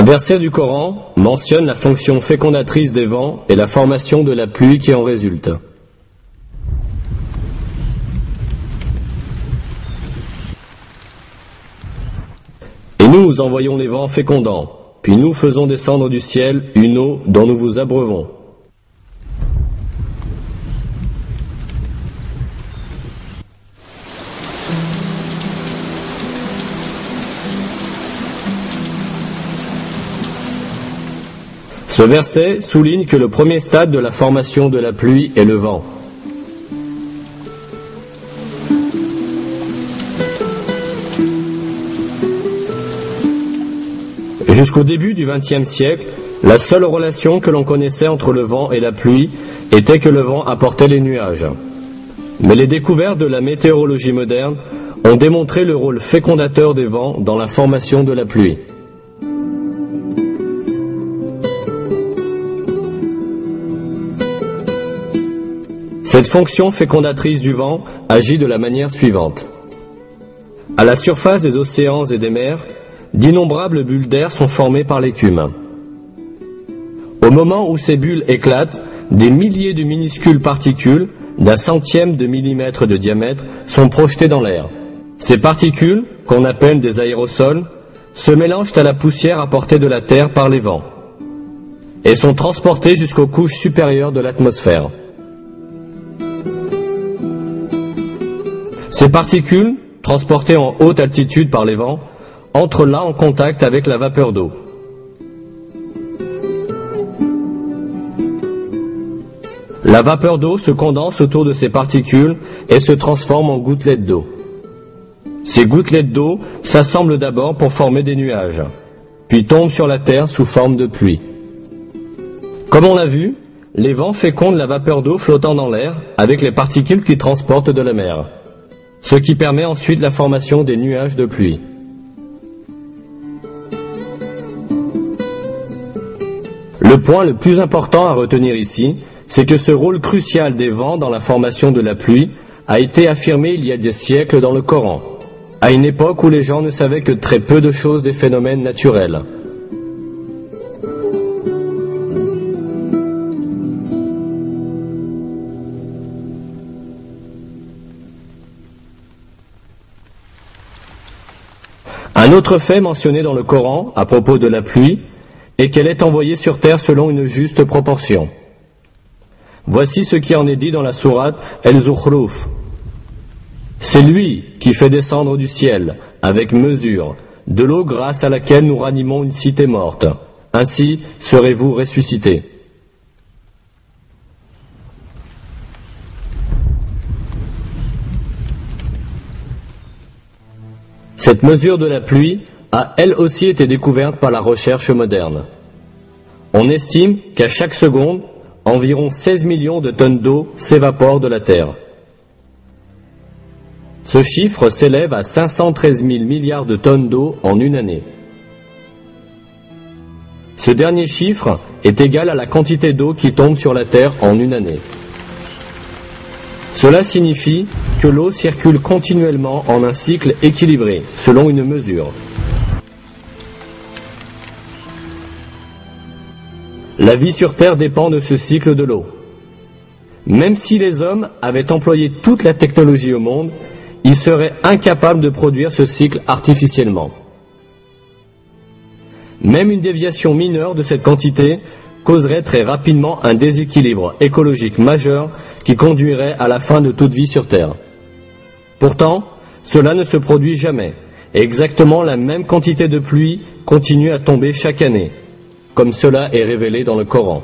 verset du Coran mentionne la fonction fécondatrice des vents et la formation de la pluie qui en résulte. Et nous envoyons les vents fécondants, puis nous faisons descendre du ciel une eau dont nous vous abreuvons. Ce verset souligne que le premier stade de la formation de la pluie est le vent. Jusqu'au début du XXe siècle, la seule relation que l'on connaissait entre le vent et la pluie était que le vent apportait les nuages. Mais les découvertes de la météorologie moderne ont démontré le rôle fécondateur des vents dans la formation de la pluie. Cette fonction fécondatrice du vent agit de la manière suivante. À la surface des océans et des mers, d'innombrables bulles d'air sont formées par l'écume. Au moment où ces bulles éclatent, des milliers de minuscules particules, d'un centième de millimètre de diamètre, sont projetées dans l'air. Ces particules, qu'on appelle des aérosols, se mélangent à la poussière apportée de la Terre par les vents et sont transportées jusqu'aux couches supérieures de l'atmosphère. Ces particules, transportées en haute altitude par les vents, entrent là en contact avec la vapeur d'eau. La vapeur d'eau se condense autour de ces particules et se transforme en gouttelettes d'eau. Ces gouttelettes d'eau s'assemblent d'abord pour former des nuages, puis tombent sur la terre sous forme de pluie. Comme on l'a vu, les vents fécondent la vapeur d'eau flottant dans l'air avec les particules qu'ils transportent de la mer, ce qui permet ensuite la formation des nuages de pluie. Le point le plus important à retenir ici, c'est que ce rôle crucial des vents dans la formation de la pluie a été affirmé il y a des siècles dans le Coran, à une époque où les gens ne savaient que très peu de choses des phénomènes naturels. Un autre fait mentionné dans le Coran à propos de la pluie est qu'elle est envoyée sur terre selon une juste proportion. Voici ce qui en est dit dans la sourate El-Zukhruf. C'est lui qui fait descendre du ciel, avec mesure, de l'eau grâce à laquelle nous ranimons une cité morte. Ainsi serez-vous ressuscités. Cette mesure de la pluie a elle aussi été découverte par la recherche moderne. On estime qu'à chaque seconde, environ 16 millions de tonnes d'eau s'évaporent de la Terre. Ce chiffre s'élève à 513 000 milliards de tonnes d'eau en une année. Ce dernier chiffre est égal à la quantité d'eau qui tombe sur la Terre en une année. Cela signifie que l'eau circule continuellement en un cycle équilibré, selon une mesure. La vie sur Terre dépend de ce cycle de l'eau. Même si les hommes avaient employé toute la technologie au monde, ils seraient incapables de produire ce cycle artificiellement. Même une déviation mineure de cette quantité causerait très rapidement un déséquilibre écologique majeur qui conduirait à la fin de toute vie sur Terre. Pourtant, cela ne se produit jamais, et exactement la même quantité de pluie continue à tomber chaque année, comme cela est révélé dans le Coran.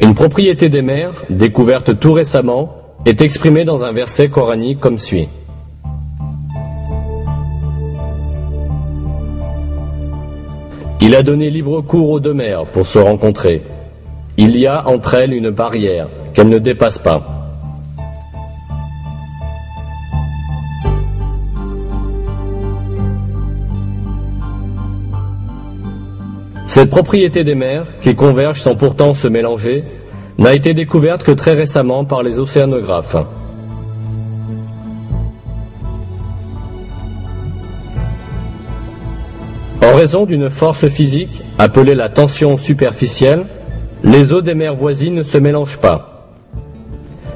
Une propriété des mers, découverte tout récemment, est exprimée dans un verset coranique comme suit. Il a donné libre cours aux deux mers pour se rencontrer. Il y a entre elles une barrière qu'elles ne dépassent pas. Cette propriété des mers, qui convergent sans pourtant se mélanger, n'a été découverte que très récemment par les océanographes. En raison d'une force physique, appelée la tension superficielle, les eaux des mers voisines ne se mélangent pas.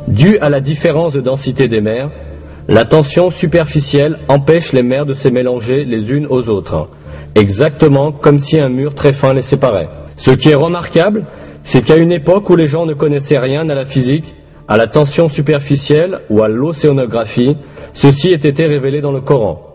Due à la différence de densité des mers, la tension superficielle empêche les mers de se mélanger les unes aux autres, exactement comme si un mur très fin les séparait. Ce qui est remarquable, c'est qu'à une époque où les gens ne connaissaient rien à la physique, à la tension superficielle ou à l'océanographie, ceci ait été révélé dans le Coran.